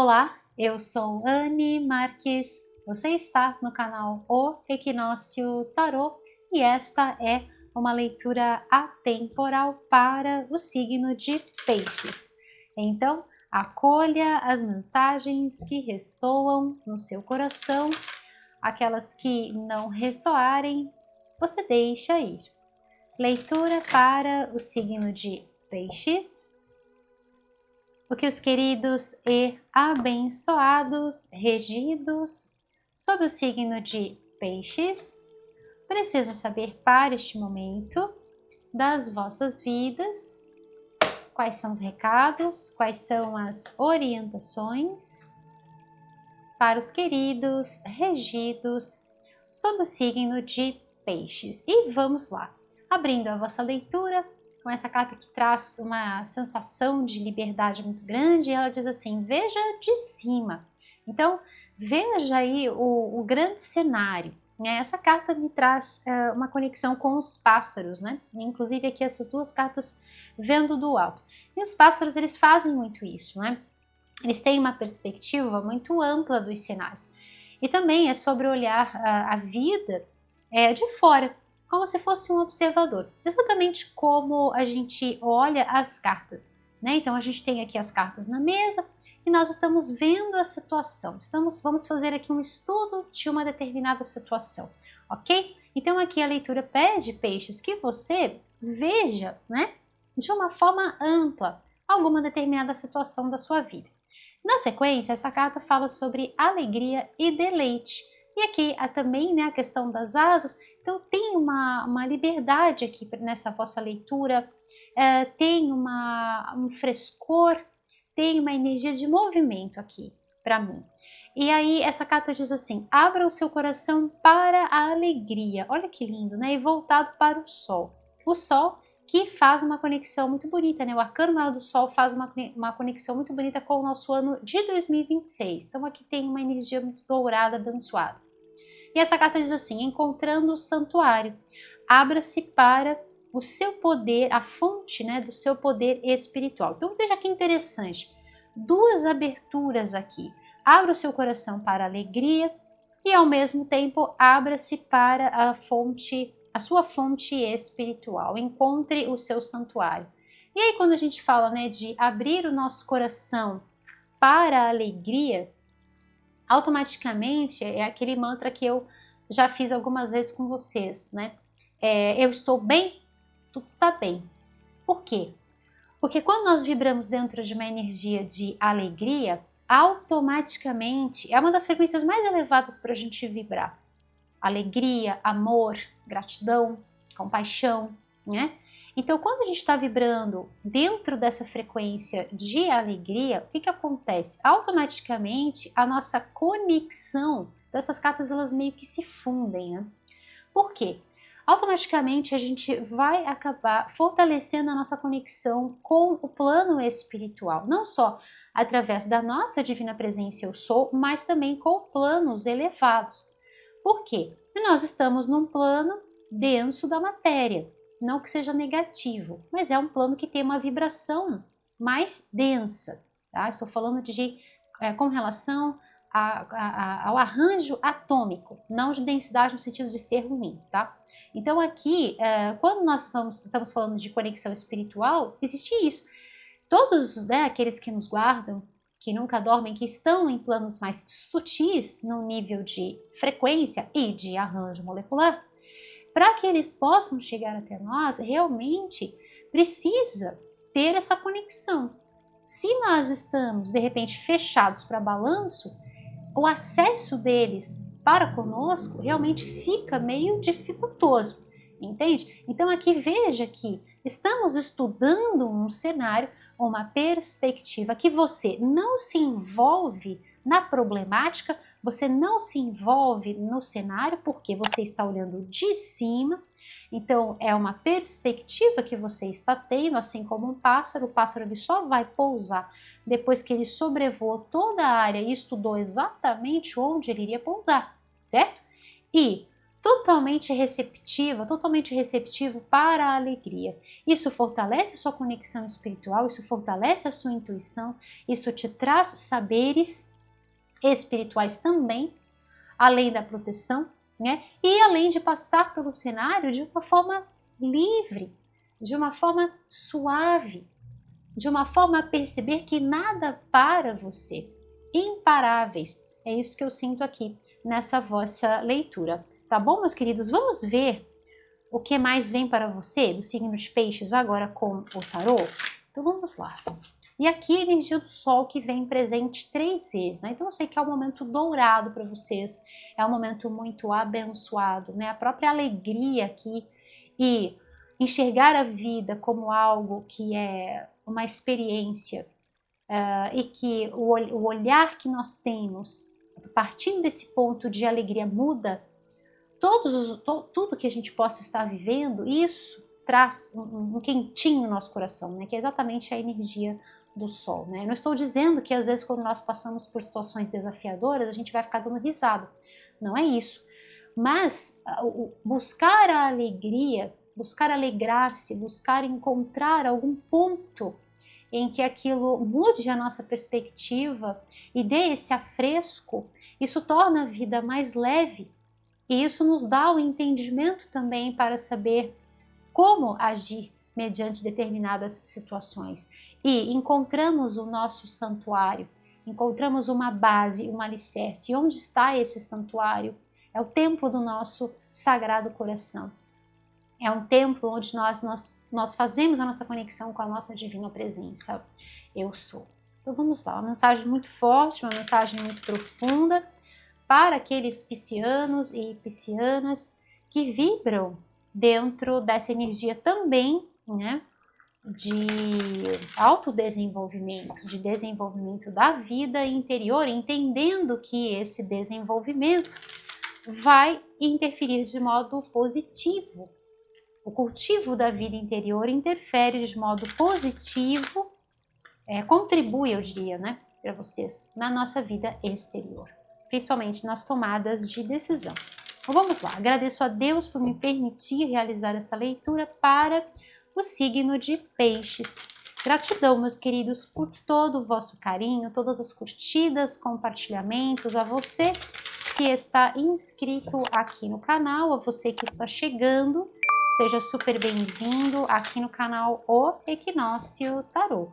Olá, eu sou Anne Marques, você está no canal O Equinócio Tarô e esta é uma leitura atemporal para o signo de Peixes. Então, acolha as mensagens que ressoam no seu coração, aquelas que não ressoarem, você deixa ir. Leitura para o signo de Peixes. O que os queridos e abençoados, regidos sob o signo de Peixes, precisam saber para este momento das vossas vidas, quais são os recados, quais são as orientações para os queridos regidos sob o signo de Peixes. E vamos lá, abrindo a vossa leitura, com essa carta que traz uma sensação de liberdade muito grande, ela diz assim, veja de cima. Então, veja aí o grande cenário. Né? Essa carta me traz uma conexão com os pássaros, né? Inclusive aqui essas duas cartas vendo do alto. E os pássaros, eles fazem muito isso, né? Eles têm uma perspectiva muito ampla dos cenários. E também é sobre olhar a vida de fora, como se fosse um observador, exatamente como a gente olha as cartas, né? Então a gente tem aqui as cartas na mesa e nós estamos vendo a situação, vamos fazer aqui um estudo de uma determinada situação, ok? Então aqui a leitura pede, Peixes, que você veja, né, de uma forma ampla alguma determinada situação da sua vida. Na sequência, essa carta fala sobre alegria e deleite. E aqui há também, né, a questão das asas, então tem uma liberdade aqui nessa vossa leitura, tem um frescor, tem uma energia de movimento aqui para mim. E aí essa carta diz assim, abra o seu coração para a alegria, olha que lindo, né, e voltado para o sol que faz uma conexão muito bonita, né? O arcano maior do Sol faz uma conexão muito bonita com o nosso ano de 2026. Então aqui tem uma energia muito dourada, abençoada. E essa carta diz assim, encontrando o santuário, abra-se para o seu poder, a fonte, né, do seu poder espiritual. Então veja que interessante, duas aberturas aqui. Abra o seu coração para a alegria e ao mesmo tempo abra-se para a sua fonte espiritual, encontre o seu santuário. E aí quando a gente fala, né, de abrir o nosso coração para a alegria, automaticamente é aquele mantra que eu já fiz algumas vezes com vocês, né? Eu estou bem, tudo está bem. Por quê? Porque quando nós vibramos dentro de uma energia de alegria, automaticamente é uma das frequências mais elevadas para a gente vibrar. Alegria, amor, gratidão, compaixão, né? Então, quando a gente está vibrando dentro dessa frequência de alegria, o que acontece? Automaticamente, a nossa conexão, então essas cartas elas meio que se fundem, né? Por quê? Automaticamente a gente vai acabar fortalecendo a nossa conexão com o plano espiritual, não só através da nossa divina presença eu sou, mas também com planos elevados. Por quê? Nós estamos num plano denso da matéria, não que seja negativo, mas é um plano que tem uma vibração mais densa, tá? Estou falando com relação ao arranjo atômico, não de densidade no sentido de ser ruim, tá? Então aqui, quando nós estamos falando de conexão espiritual, existe isso. Todos, né, aqueles que nos guardam, que nunca dormem, que estão em planos mais sutis no nível de frequência e de arranjo molecular, para que eles possam chegar até nós, realmente precisa ter essa conexão. Se nós estamos, de repente, fechados para balanço, o acesso deles para conosco realmente fica meio dificultoso, entende? Então aqui veja que estamos estudando um cenário, uma perspectiva que você não se envolve na problemática, você não se envolve no cenário porque você está olhando de cima, então é uma perspectiva que você está tendo, assim como um pássaro, o pássaro ele só vai pousar depois que ele sobrevoou toda a área e estudou exatamente onde ele iria pousar, certo? E totalmente receptiva, totalmente receptivo para a alegria. Isso fortalece a sua conexão espiritual, isso fortalece a sua intuição, isso te traz saberes espirituais também, além da proteção, né? E além de passar pelo cenário de uma forma livre, de uma forma suave, de uma forma a perceber que nada para você. Imparáveis. É isso que eu sinto aqui nessa vossa leitura. Tá bom, meus queridos? Vamos ver o que mais vem para você do signo de Peixes agora com o tarô? Então vamos lá. E aqui a energia do Sol que vem presente 3 vezes, né? Então eu sei que é um momento dourado para vocês, é um momento muito abençoado, né? A própria alegria aqui e enxergar a vida como algo que é uma experiência e que o olhar que nós temos, partindo desse ponto de alegria muda, tudo que a gente possa estar vivendo, isso traz um quentinho no nosso coração, né? Que é exatamente a energia do Sol, né? Eu não estou dizendo que às vezes quando nós passamos por situações desafiadoras a gente vai ficar dando risada, não é isso. Mas buscar a alegria, buscar alegrar-se, buscar encontrar algum ponto em que aquilo mude a nossa perspectiva e dê esse afresco, isso torna a vida mais leve e isso nos dá o entendimento também para saber como agir mediante determinadas situações. E encontramos o nosso santuário, encontramos uma base, um alicerce. E onde está esse santuário? É o templo do nosso Sagrado Coração. É um templo onde nós fazemos a nossa conexão com a nossa divina presença. Eu sou. Então vamos lá, uma mensagem muito forte, uma mensagem muito profunda para aqueles piscianos e piscianas que vibram dentro dessa energia também, né, de autodesenvolvimento, de desenvolvimento da vida interior, entendendo que esse desenvolvimento vai interferir de modo positivo. O cultivo da vida interior interfere de modo positivo, contribui, eu diria, né, para vocês, na nossa vida exterior, principalmente nas tomadas de decisão. Então vamos lá, agradeço a Deus por me permitir realizar essa leitura para o signo de Peixes. Gratidão, meus queridos, por todo o vosso carinho, todas as curtidas, compartilhamentos, a você que está inscrito aqui no canal, a você que está chegando, seja super bem-vindo aqui no canal O Equinócio Tarô.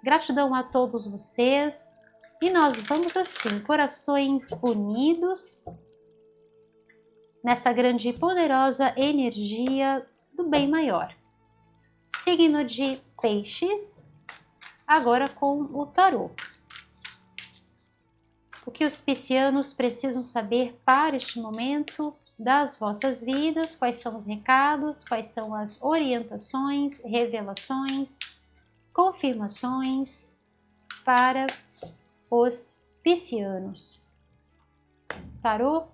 Gratidão a todos vocês e nós vamos assim, corações unidos, nesta grande e poderosa energia do bem maior. Signo de Peixes, agora com o tarô. O que os piscianos precisam saber para este momento das vossas vidas, quais são os recados, quais são as orientações, revelações, confirmações para os piscianos. Tarô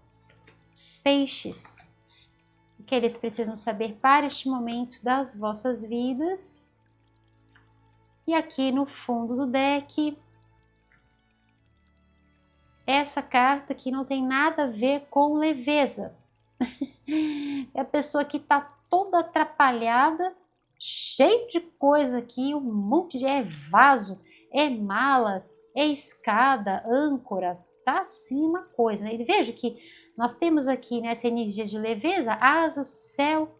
Peixes. O que eles precisam saber para este momento das vossas vidas. E aqui no fundo do deck, essa carta que não tem nada a ver com leveza. É a pessoa que está toda atrapalhada, cheio de coisa aqui, um monte de vaso, mala, escada, âncora, tá assim uma coisa, né? E veja que nós temos aqui nessa energia de leveza, asas, céu,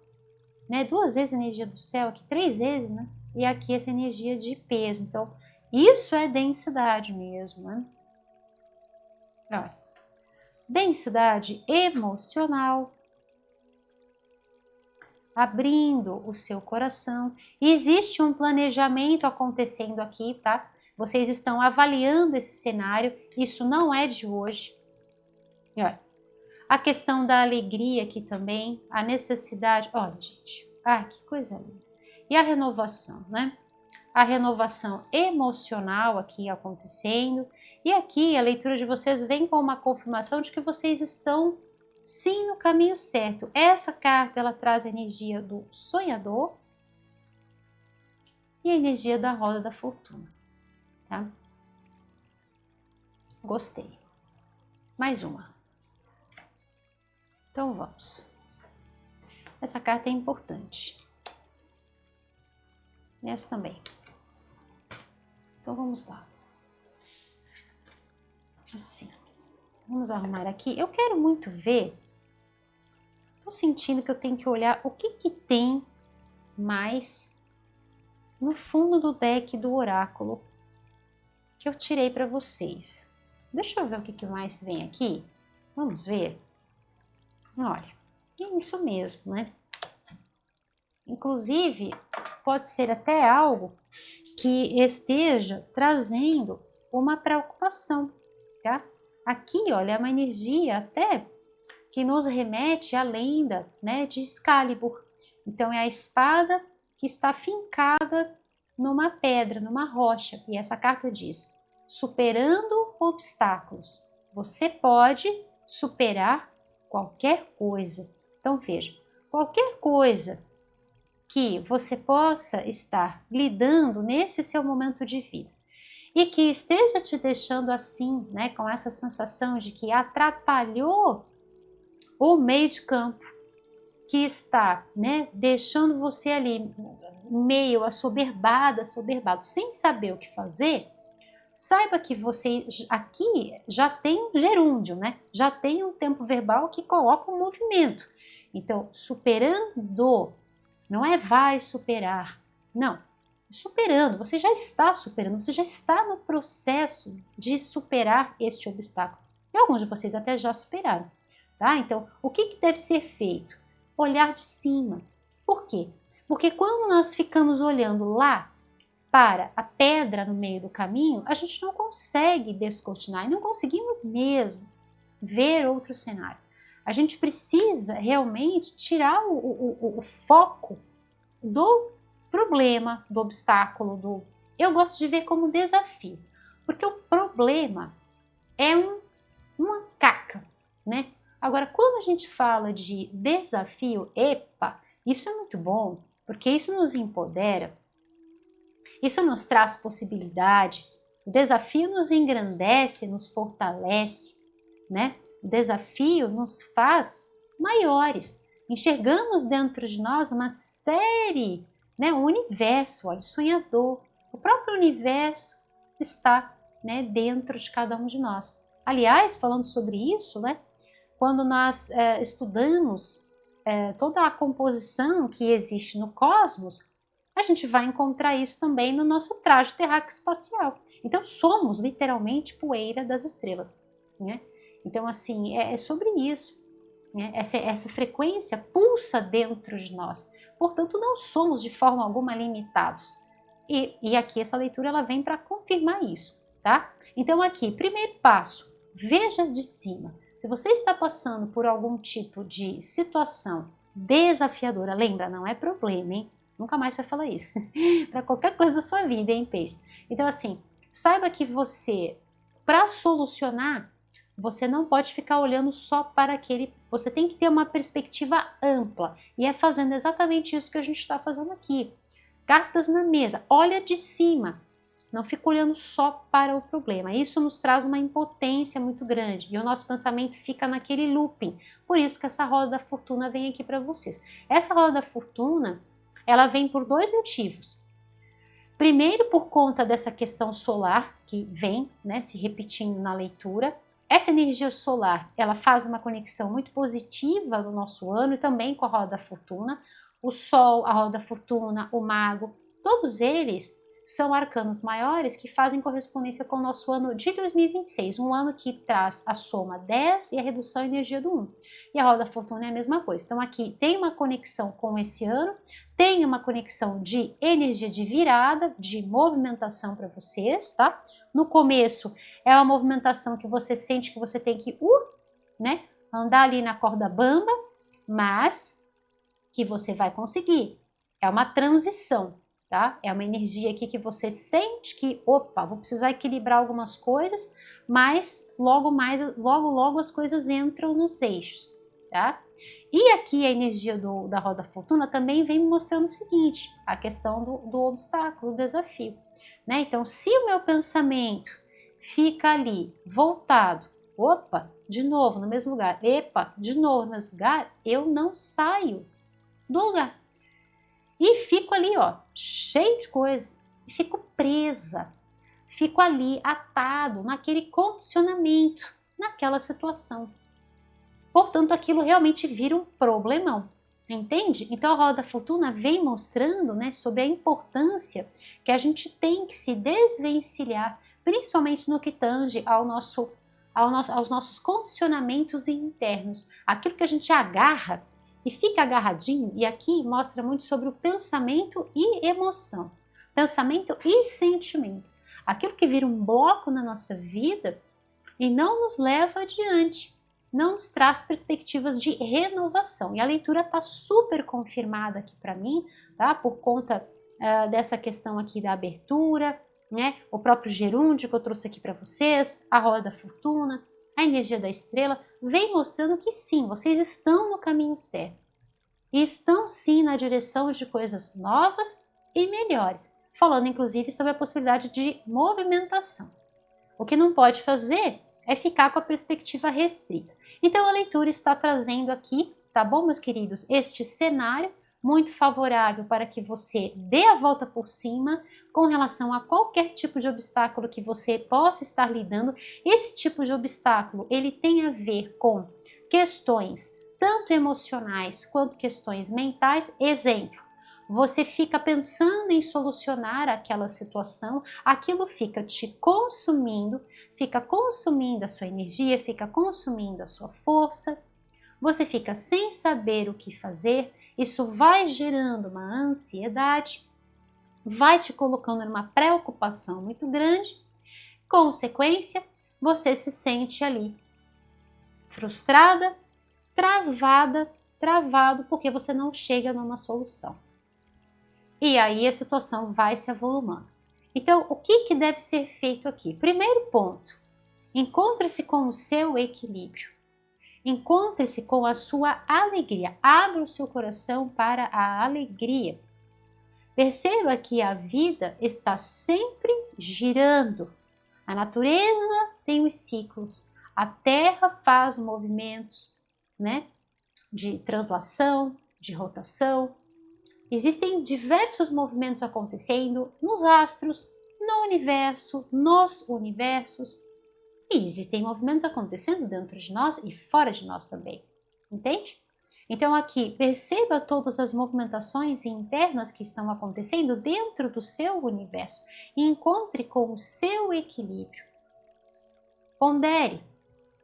né? 2 vezes a energia do céu, aqui 3 vezes, né? E aqui essa energia de peso. Então, isso é densidade mesmo, né? Olha, densidade emocional, abrindo o seu coração. E existe um planejamento acontecendo aqui, tá? Vocês estão avaliando esse cenário, isso não é de hoje. E olha, a questão da alegria aqui também, a necessidade, olha gente, que coisa linda. E a renovação, né? A renovação emocional aqui acontecendo. E aqui a leitura de vocês vem com uma confirmação de que vocês estão sim no caminho certo. Essa carta ela traz a energia do sonhador e a energia da roda da fortuna, tá? Gostei. Mais uma. Então vamos. Essa carta é importante. Essa também. Então vamos lá. Assim. Vamos arrumar aqui. Eu quero muito ver. Tô sentindo que eu tenho que olhar o que que tem mais no fundo do deck do oráculo que eu tirei para vocês. Deixa eu ver o que que mais vem aqui. Vamos ver. Olha, é isso mesmo, né? Inclusive, pode ser até algo que esteja trazendo uma preocupação, tá? Aqui, olha, é uma energia até que nos remete à lenda, né, de Excalibur. Então, é a espada que está fincada numa pedra, numa rocha. E essa carta diz, superando obstáculos. Você pode superar qualquer coisa. Então, veja, qualquer coisa que você possa estar lidando nesse seu momento de vida e que esteja te deixando assim, né, com essa sensação de que atrapalhou o meio de campo, que está, né, deixando você ali meio assoberbado, sem saber o que fazer, saiba que você aqui já tem um gerúndio, né? Já tem um tempo verbal que coloca um movimento. Então, superando, não é vai superar, não. Superando, você já está superando, você já está no processo de superar este obstáculo. E alguns de vocês até já superaram, tá? Então, o que que deve ser feito? Olhar de cima. Por quê? Porque quando nós ficamos olhando lá para a pedra no meio do caminho, a gente não consegue descortinar e não conseguimos mesmo ver outro cenário. A gente precisa realmente tirar o foco do problema, do obstáculo, eu gosto de ver como desafio, porque o problema é uma caca, né? Agora, quando a gente fala de desafio, epa, isso é muito bom, porque isso nos empodera, isso nos traz possibilidades, o desafio nos engrandece, nos fortalece, né? O desafio nos faz maiores. Enxergamos dentro de nós uma série, né? Um universo, olha, sonhador. O próprio universo está, né, dentro de cada um de nós. Aliás, falando sobre isso, né? Quando nós estudamos toda a composição que existe no cosmos, a gente vai encontrar isso também no nosso traje terráqueo espacial. Então, somos literalmente poeira das estrelas, né? Então, assim, é sobre isso, né? Essa frequência pulsa dentro de nós. Portanto, não somos de forma alguma limitados. E aqui essa leitura ela vem para confirmar isso, tá? Então, aqui, primeiro passo, veja de cima. Se você está passando por algum tipo de situação desafiadora, lembra, não é problema, hein? Nunca mais vai falar isso. Para qualquer coisa da sua vida, hein, peixe? Então, assim, saiba que você, para solucionar, você não pode ficar olhando só para aquele. Você tem que ter uma perspectiva ampla. E é fazendo exatamente isso que a gente está fazendo aqui. Cartas na mesa, olha de cima. Não fica olhando só para o problema. Isso nos traz uma impotência muito grande e o nosso pensamento fica naquele looping. Por isso que essa roda da fortuna vem aqui para vocês. Essa roda da fortuna, ela vem por dois motivos. Primeiro, por conta dessa questão solar que vem, né, se repetindo na leitura. Essa energia solar, ela faz uma conexão muito positiva no nosso ano e também com a roda da fortuna. O Sol, a roda da fortuna, o mago, todos eles são arcanos maiores que fazem correspondência com o nosso ano de 2026, um ano que traz a soma 10 e a redução de energia do 1. E a roda da fortuna é a mesma coisa. Então aqui tem uma conexão com esse ano, tem uma conexão de energia de virada, de movimentação para vocês, tá? No começo é uma movimentação que você sente que você tem que, né, andar ali na corda bamba, mas que você vai conseguir. É uma transição. Tá? É uma energia aqui que você sente que, opa, vou precisar equilibrar algumas coisas, mas logo as coisas entram nos eixos, tá? E aqui a energia da roda fortuna também vem me mostrando o seguinte, a questão do obstáculo, do desafio, né? Então, se o meu pensamento fica ali voltado, opa, de novo no mesmo lugar, epa, de novo no mesmo lugar, eu não saio do lugar. E fico ali, ó, cheio de coisa. E fico presa. Fico ali atado naquele condicionamento, naquela situação. Portanto, aquilo realmente vira um problemão. Entende? Então a roda da fortuna vem mostrando, né, sobre a importância que a gente tem que se desvencilhar, principalmente no que tange aos nossos condicionamentos internos, aquilo que a gente agarra e fica agarradinho. E aqui mostra muito sobre o pensamento e emoção, pensamento e sentimento, aquilo que vira um bloco na nossa vida e não nos leva adiante, não nos traz perspectivas de renovação. E a leitura está super confirmada aqui para mim, tá? Por conta dessa questão aqui da abertura, né? O próprio gerúndio que eu trouxe aqui para vocês, a roda da fortuna, a energia da estrela, vem mostrando que sim, vocês estão no caminho certo. E estão sim na direção de coisas novas e melhores. Falando inclusive sobre a possibilidade de movimentação. O que não pode fazer é ficar com a perspectiva restrita. Então a leitura está trazendo aqui, tá bom, meus queridos, este cenário muito favorável para que você dê a volta por cima com relação a qualquer tipo de obstáculo que você possa estar lidando. Esse tipo de obstáculo, ele tem a ver com questões tanto emocionais quanto questões mentais. Exemplo, você fica pensando em solucionar aquela situação, aquilo fica te consumindo, fica consumindo a sua energia, fica consumindo a sua força, você fica sem saber o que fazer, isso vai gerando uma ansiedade, vai te colocando numa preocupação muito grande, consequência, você se sente ali frustrada, travado, porque você não chega numa solução. E aí a situação vai se avolumando. Então, o que deve ser feito aqui? Primeiro ponto, encontre-se com o seu equilíbrio. Encontre-se com a sua alegria. Abra o seu coração para a alegria. Perceba que a vida está sempre girando. A natureza tem os ciclos. A Terra faz movimentos, né, de translação, de rotação. Existem diversos movimentos acontecendo nos astros, no universo, nos universos. E existem movimentos acontecendo dentro de nós e fora de nós também. Entende? Então aqui, perceba todas as movimentações internas que estão acontecendo dentro do seu universo e encontre com o seu equilíbrio. Pondere.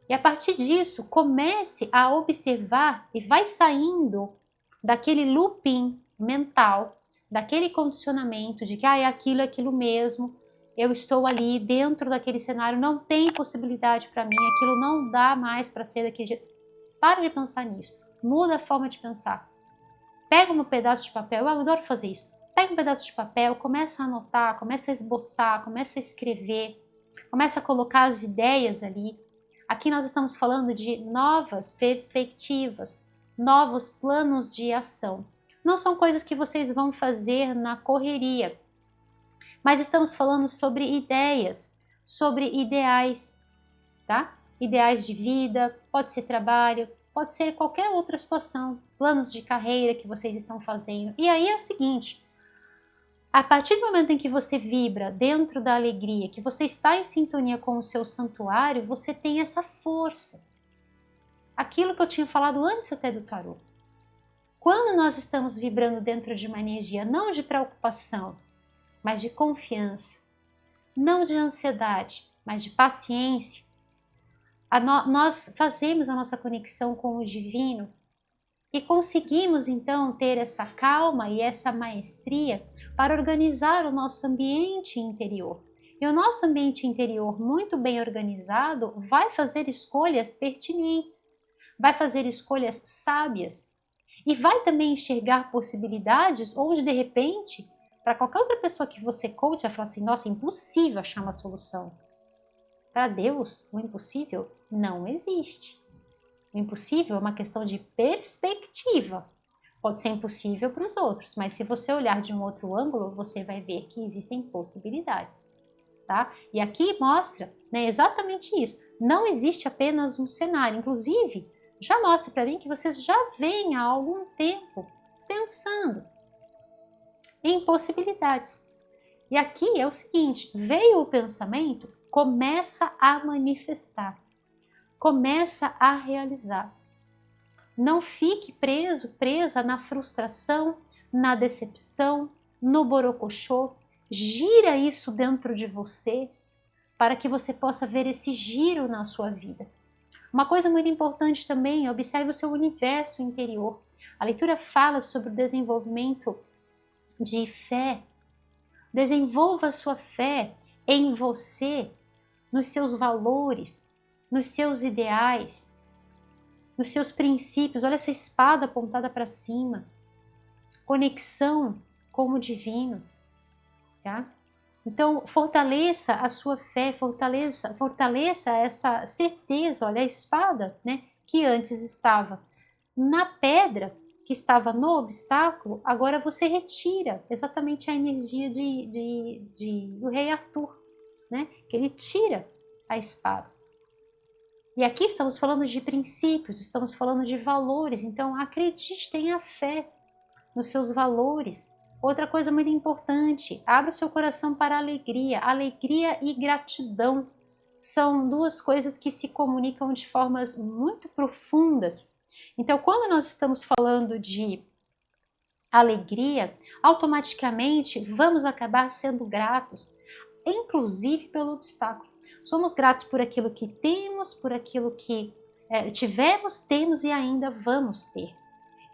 E a partir disso, comece a observar e vai saindo daquele looping mental, daquele condicionamento de que é aquilo mesmo, eu estou ali dentro daquele cenário, não tem possibilidade para mim, aquilo não dá mais para ser daquele jeito. Para de pensar nisso, muda a forma de pensar. Pega um pedaço de papel, eu adoro fazer isso, pega um pedaço de papel, começa a anotar, começa a esboçar, começa a escrever, começa a colocar as ideias ali. Aqui nós estamos falando de novas perspectivas, novos planos de ação. Não são coisas que vocês vão fazer na correria, mas estamos falando sobre ideias, sobre ideais, tá? Ideais de vida, pode ser trabalho, pode ser qualquer outra situação, planos de carreira que vocês estão fazendo. E aí é o seguinte, a partir do momento em que você vibra dentro da alegria, que você está em sintonia com o seu santuário, você tem essa força. Aquilo que eu tinha falado antes até do tarô. Quando nós estamos vibrando dentro de uma energia não de preocupação, mas de confiança, não de ansiedade, mas de paciência, nós fazemos a nossa conexão com o divino e conseguimos então ter essa calma e essa maestria para organizar o nosso ambiente interior. E o nosso ambiente interior muito bem organizado vai fazer escolhas pertinentes, vai fazer escolhas sábias e vai também enxergar possibilidades onde de repente, para qualquer outra pessoa que você coach, vai falar assim, nossa, é impossível achar uma solução. Para Deus, o impossível não existe. O impossível é uma questão de perspectiva. Pode ser impossível para os outros, mas se você olhar de um outro ângulo, você vai ver que existem possibilidades. Tá? E aqui mostra, né, exatamente isso. Não existe apenas um cenário. Inclusive, já mostra para mim que vocês já veem há algum tempo pensando em possibilidades. E aqui é o seguinte, veio o pensamento, começa a manifestar, começa a realizar. Não fique preso, presa na frustração, na decepção, no borocochô. Gira isso dentro de você para que você possa ver esse giro na sua vida. Uma coisa muito importante também, observe o seu universo interior. A leitura fala sobre o desenvolvimento de fé. Desenvolva a sua fé em você, nos seus valores, nos seus ideais, nos seus princípios. Olha essa espada apontada para cima. Conexão com o divino, tá? Então, fortaleça a sua fé, fortaleça essa certeza. Olha a espada, né, que antes estava na pedra, que estava no obstáculo, agora você retira exatamente a energia do rei Arthur, né, que ele tira a espada. E aqui estamos falando de princípios, estamos falando de valores, então acredite, tenha fé nos seus valores. Outra coisa muito importante, abra o seu coração para a alegria. Alegria e gratidão são duas coisas que se comunicam de formas muito profundas. Então, quando nós estamos falando de alegria, automaticamente vamos acabar sendo gratos, inclusive pelo obstáculo. Somos gratos por aquilo que temos, por aquilo que tivemos, temos e ainda vamos ter.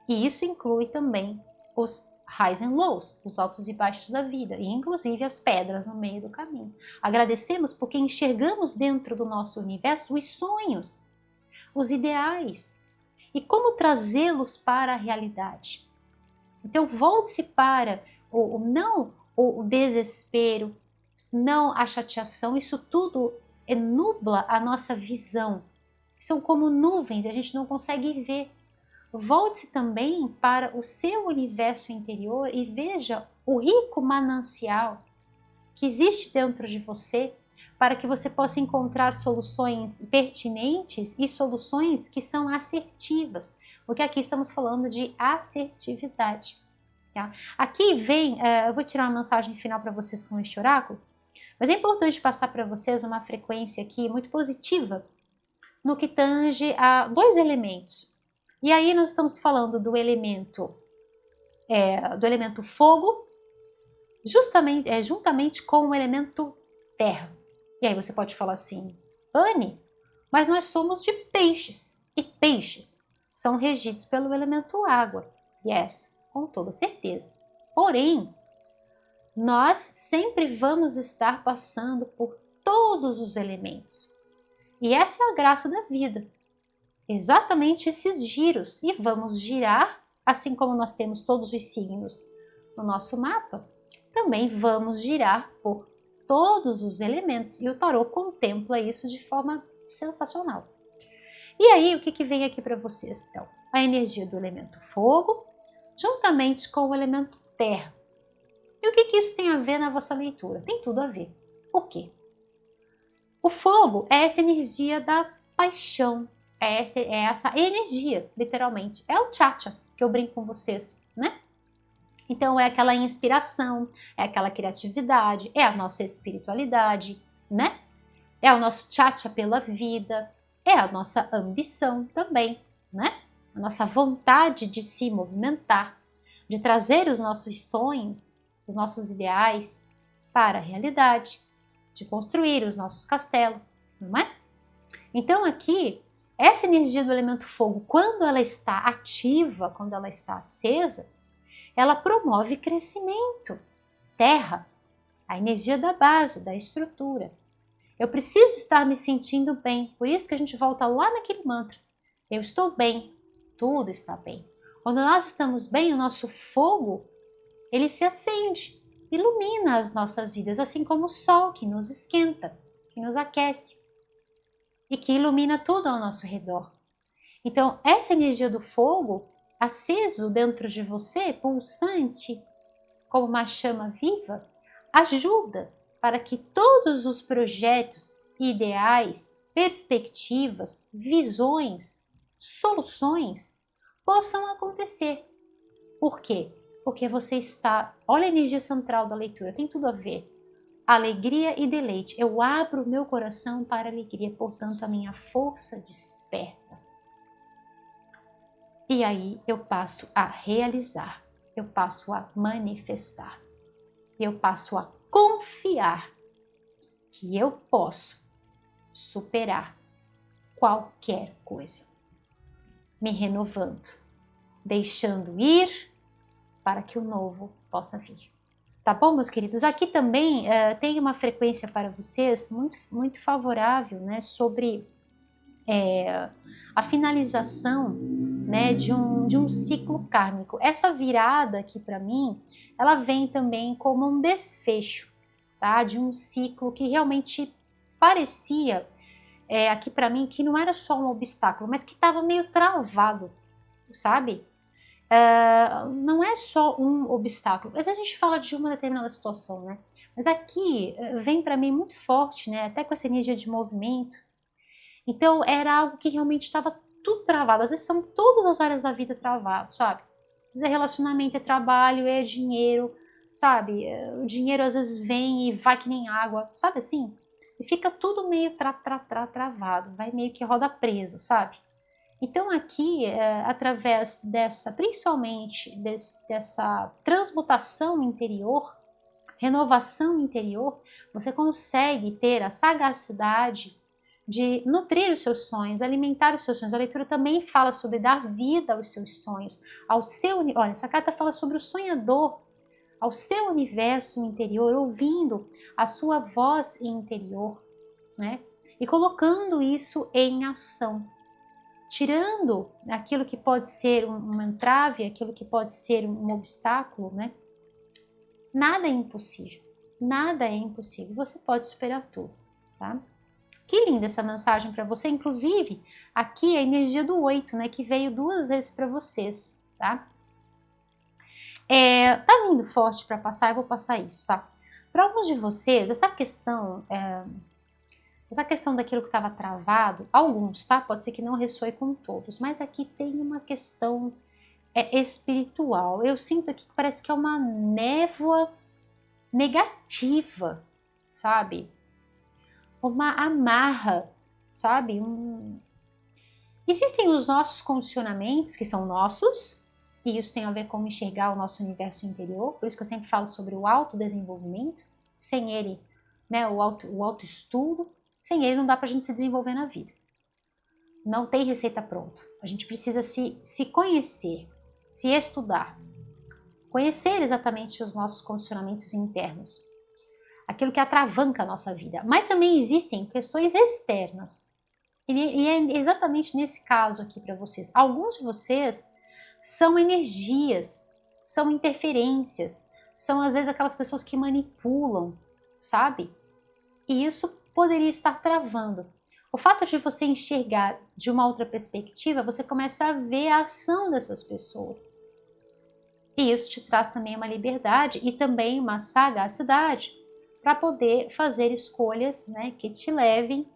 E isso inclui também os highs and lows, os altos e baixos da vida, e inclusive as pedras no meio do caminho. Agradecemos porque enxergamos dentro do nosso universo os sonhos, os ideais, e como trazê-los para a realidade. Então volte-se para não o desespero, não a chateação, isso tudo nubla a nossa visão. São como nuvens, a gente não consegue ver. Volte também para o seu universo interior e veja o rico manancial que existe dentro de você para que você possa encontrar soluções pertinentes e soluções que são assertivas, porque aqui estamos falando de assertividade. Tá? Aqui vem, eu vou tirar uma mensagem final para vocês com este oráculo, mas é importante passar para vocês uma frequência aqui muito positiva no que tange a dois elementos. E aí nós estamos falando do elemento fogo, juntamente com o elemento terra. E aí você pode falar assim, Anne, mas nós somos de peixes, e peixes são regidos pelo elemento água. Yes, com toda certeza. Porém, nós sempre vamos estar passando por todos os elementos. E essa é a graça da vida. Exatamente esses giros. E vamos girar, assim como nós temos todos os signos no nosso mapa, também vamos girar por todos os elementos. E o tarô contempla isso de forma sensacional. E aí, o que vem aqui para vocês, então? A energia do elemento fogo, juntamente com o elemento terra. E o que isso tem a ver na vossa leitura? Tem tudo a ver. Por quê? O fogo é essa energia da paixão, é essa energia, literalmente. É o tchatcha que eu brinco com vocês, né? Então é aquela inspiração, é aquela criatividade, é a nossa espiritualidade, né? É o nosso tchatcha pela vida, é a nossa ambição também, né? A nossa vontade de se movimentar, de trazer os nossos sonhos, os nossos ideais para a realidade, de construir os nossos castelos, não é? Então aqui, essa energia do elemento fogo, quando ela está ativa, quando ela está acesa, ela promove crescimento. Terra, a energia da base, da estrutura. Eu preciso estar me sentindo bem, por isso que a gente volta lá naquele mantra. Eu estou bem, tudo está bem. Quando nós estamos bem, o nosso fogo, ele se acende, ilumina as nossas vidas, assim como o sol que nos esquenta, que nos aquece e que ilumina tudo ao nosso redor. Então, essa energia do fogo, aceso dentro de você, pulsante, como uma chama viva, ajuda para que todos os projetos, ideais, perspectivas, visões, soluções possam acontecer. Por quê? Porque você está... Olha a energia central da leitura, tem tudo a ver. Alegria e deleite. Eu abro o meu coração para a alegria, portanto a minha força desperta. E aí eu passo a realizar, eu passo a manifestar, eu passo a confiar que eu posso superar qualquer coisa, me renovando, deixando ir para que o novo possa vir. Tá bom, meus queridos? Aqui também tem uma frequência para vocês muito favorável, né, sobre a finalização, né, de um ciclo kármico. Essa virada aqui para mim, ela vem também como um desfecho, tá, de um ciclo que realmente parecia aqui para mim que não era só um obstáculo, mas que estava meio travado, sabe? Não é só um obstáculo. Às vezes a gente fala de uma determinada situação, né? Mas aqui vem para mim muito forte, né? Até com essa energia de movimento. Então era algo que realmente estava tudo travado. Às vezes são todas as áreas da vida travadas, sabe? Às vezes é relacionamento, é trabalho, é dinheiro, sabe? O dinheiro às vezes vem e vai que nem água, sabe assim? E fica tudo meio travado, vai meio que roda presa, sabe? Então aqui, através dessa, principalmente dessa transmutação interior, renovação interior, você consegue ter a sagacidade de nutrir os seus sonhos, alimentar os seus sonhos. A leitura também fala sobre dar vida aos seus sonhos, ao seu... Olha, essa carta fala sobre o sonhador, ao seu universo interior, ouvindo a sua voz interior, né? E colocando isso em ação. Tirando aquilo que pode ser um entrave, aquilo que pode ser um obstáculo, né? Nada é impossível, nada é impossível, você pode superar tudo, tá? Que linda essa mensagem para você, inclusive aqui a energia do 8, né? Que veio 2 vezes para vocês, tá? Tá vindo forte para passar, eu vou passar isso, tá? Para alguns de vocês, essa questão daquilo que estava travado, alguns, tá? Pode ser que não ressoe com todos, mas aqui tem uma questão espiritual. Eu sinto aqui que parece que é uma névoa negativa, sabe? Uma amarra, sabe? Existem os nossos condicionamentos, que são nossos, e isso tem a ver com enxergar o nosso universo interior, por isso que eu sempre falo sobre o autodesenvolvimento. Sem ele, né, o autoestudo, sem ele não dá pra gente se desenvolver na vida. Não tem receita pronta. A gente precisa se conhecer, se estudar, conhecer exatamente os nossos condicionamentos internos, aquilo que atravanca a nossa vida. Mas também existem questões externas. E é exatamente nesse caso aqui para vocês. Alguns de vocês são energias, são interferências, são às vezes aquelas pessoas que manipulam, sabe? E isso poderia estar travando. O fato de você enxergar de uma outra perspectiva, você começa a ver a ação dessas pessoas. E isso te traz também uma liberdade e também uma sagacidade para poder fazer escolhas, né, que te levem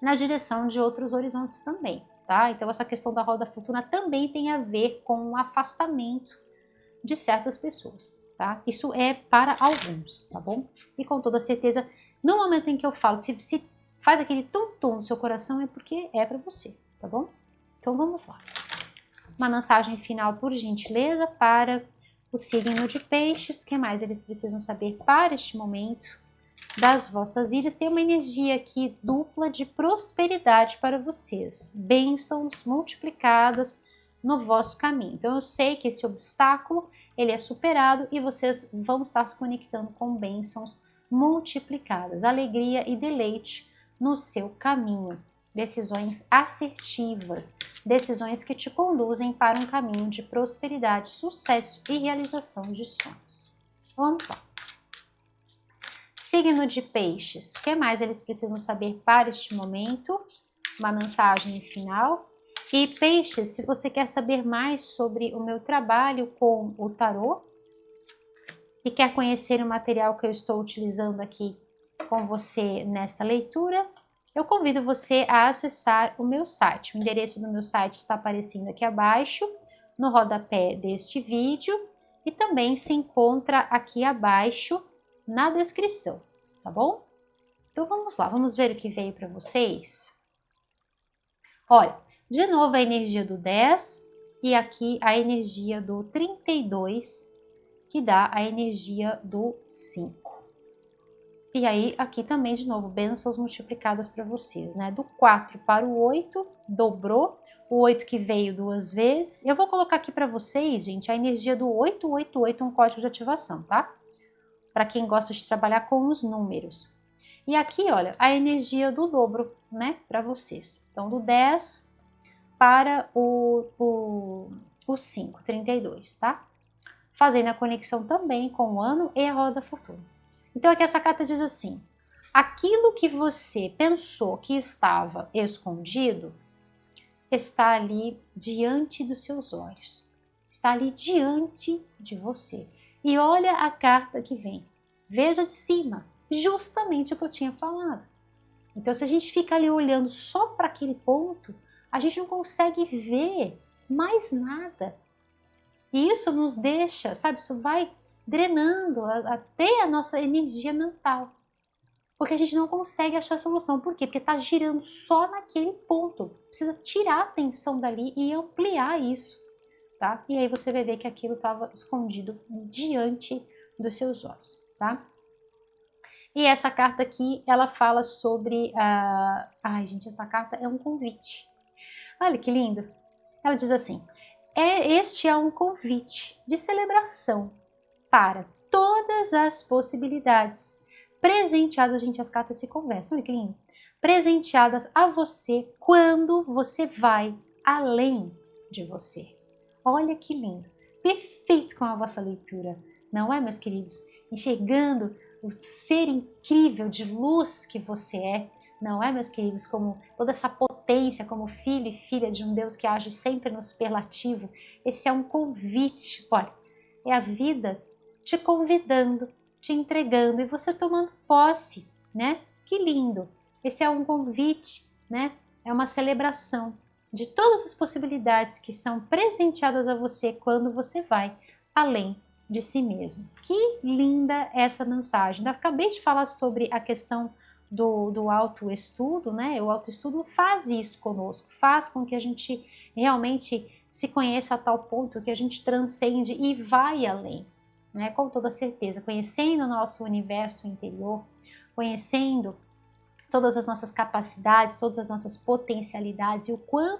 na direção de outros horizontes também, tá? Então essa questão da roda fortuna também tem a ver com o afastamento de certas pessoas, tá? Isso é para alguns, tá bom? E com toda certeza, no momento em que eu falo, se faz aquele tum-tum no seu coração, é porque é para você, tá bom? Então vamos lá. Uma mensagem final, por gentileza, para o signo de peixes. O que mais eles precisam saber para este momento das vossas vidas? Tem uma energia aqui dupla de prosperidade para vocês. Bênçãos multiplicadas no vosso caminho. Então eu sei que esse obstáculo, ele é superado e vocês vão estar se conectando com bênçãos multiplicadas. Alegria e deleite no seu caminho. Decisões assertivas, decisões que te conduzem para um caminho de prosperidade, sucesso e realização de sonhos. Vamos lá. Signo de peixes, o que mais eles precisam saber para este momento? Uma mensagem final. E peixes, se você quer saber mais sobre o meu trabalho com o tarô e quer conhecer o material que eu estou utilizando aqui com você nesta leitura, eu convido você a acessar o meu site. O endereço do meu site está aparecendo aqui abaixo, no rodapé deste vídeo e também se encontra aqui abaixo na descrição, tá bom? Então vamos lá, vamos ver o que veio para vocês. Olha, de novo a energia do 10 e aqui a energia do 32, que dá a energia do 5. E aí, aqui também, de novo, bênçãos multiplicadas para vocês, né? Do 4 para o 8, dobrou. O 8 que veio 2 vezes. Eu vou colocar aqui para vocês, gente, a energia do 888, um código de ativação, tá? Para quem gosta de trabalhar com os números. E aqui, olha, a energia do dobro, né? Para vocês. Então, do 10 para o 5, 32, tá? Fazendo a conexão também com o ano e a roda da fortuna. Então aqui essa carta diz assim: aquilo que você pensou que estava escondido está ali diante dos seus olhos, está ali diante de você. E olha a carta que vem, veja de cima, justamente o que eu tinha falado. Então se a gente fica ali olhando só para aquele ponto, a gente não consegue ver mais nada. E isso nos deixa, sabe, isso vai drenando até a nossa energia mental. Porque a gente não consegue achar a solução. Por quê? Porque está girando só naquele ponto. Precisa tirar a atenção dali e ampliar isso, tá? E aí você vai ver que aquilo estava escondido diante dos seus olhos, tá? E essa carta aqui, ela fala sobre... Ai, gente, essa carta é um convite. Olha que lindo. Ela diz assim: este é um convite de celebração para todas as possibilidades presenteadas, gente, as cartas se conversam, olha que lindo, presenteadas a você quando você vai além de você. Olha que lindo, perfeito com a vossa leitura, não é, meus queridos? Enxergando o ser incrível de luz que você é, não é, meus queridos? Como toda essa potência, como filho e filha de um Deus que age sempre no superlativo. Esse é um convite, olha, é a vida te convidando, te entregando e você tomando posse, né? Que lindo! Esse é um convite, né? É uma celebração de todas as possibilidades que são presenteadas a você quando você vai além de si mesmo. Que linda essa mensagem! Eu acabei de falar sobre a questão do autoestudo, né? O autoestudo faz isso conosco, faz com que a gente realmente se conheça a tal ponto que a gente transcende e vai além, né? Com toda certeza, conhecendo o nosso universo interior, conhecendo todas as nossas capacidades, todas as nossas potencialidades e o quão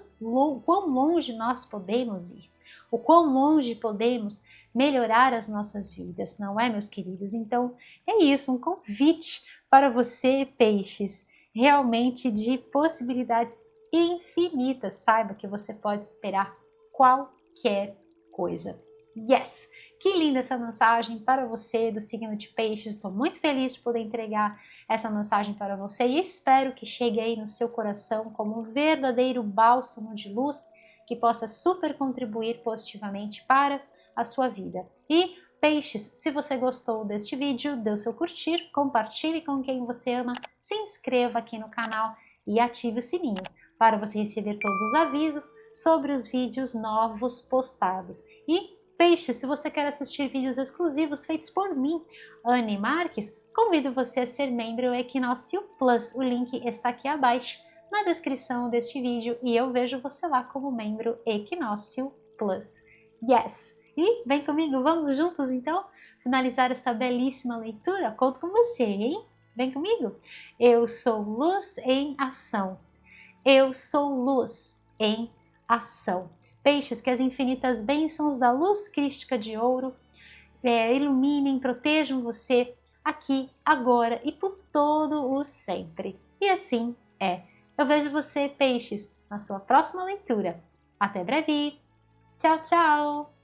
longe nós podemos ir, o quão longe podemos melhorar as nossas vidas, não é, meus queridos? Então, é isso, um convite para você, peixes, realmente de possibilidades infinitas. Saiba que você pode esperar qualquer coisa. Yes! Que linda essa mensagem para você do signo de peixes. Estou muito feliz de poder entregar essa mensagem para você e espero que chegue aí no seu coração como um verdadeiro bálsamo de luz que possa super contribuir positivamente para a sua vida. E peixes, se você gostou deste vídeo, dê o seu curtir, compartilhe com quem você ama, se inscreva aqui no canal e ative o sininho para você receber todos os avisos sobre os vídeos novos postados. E peixes, se você quer assistir vídeos exclusivos feitos por mim, Anne Marques, convido você a ser membro Equinócio Plus. O link está aqui abaixo na descrição deste vídeo e eu vejo você lá como membro Equinócio Plus. Yes! E vem comigo, vamos juntos então finalizar esta belíssima leitura? Conto com você, hein? Vem comigo! Eu sou luz em ação. Eu sou luz em ação. Peixes, que as infinitas bênçãos da luz crística de ouro iluminem, protejam você aqui, agora e por todo o sempre. E assim é. Eu vejo você, peixes, na sua próxima leitura. Até breve! Tchau, tchau!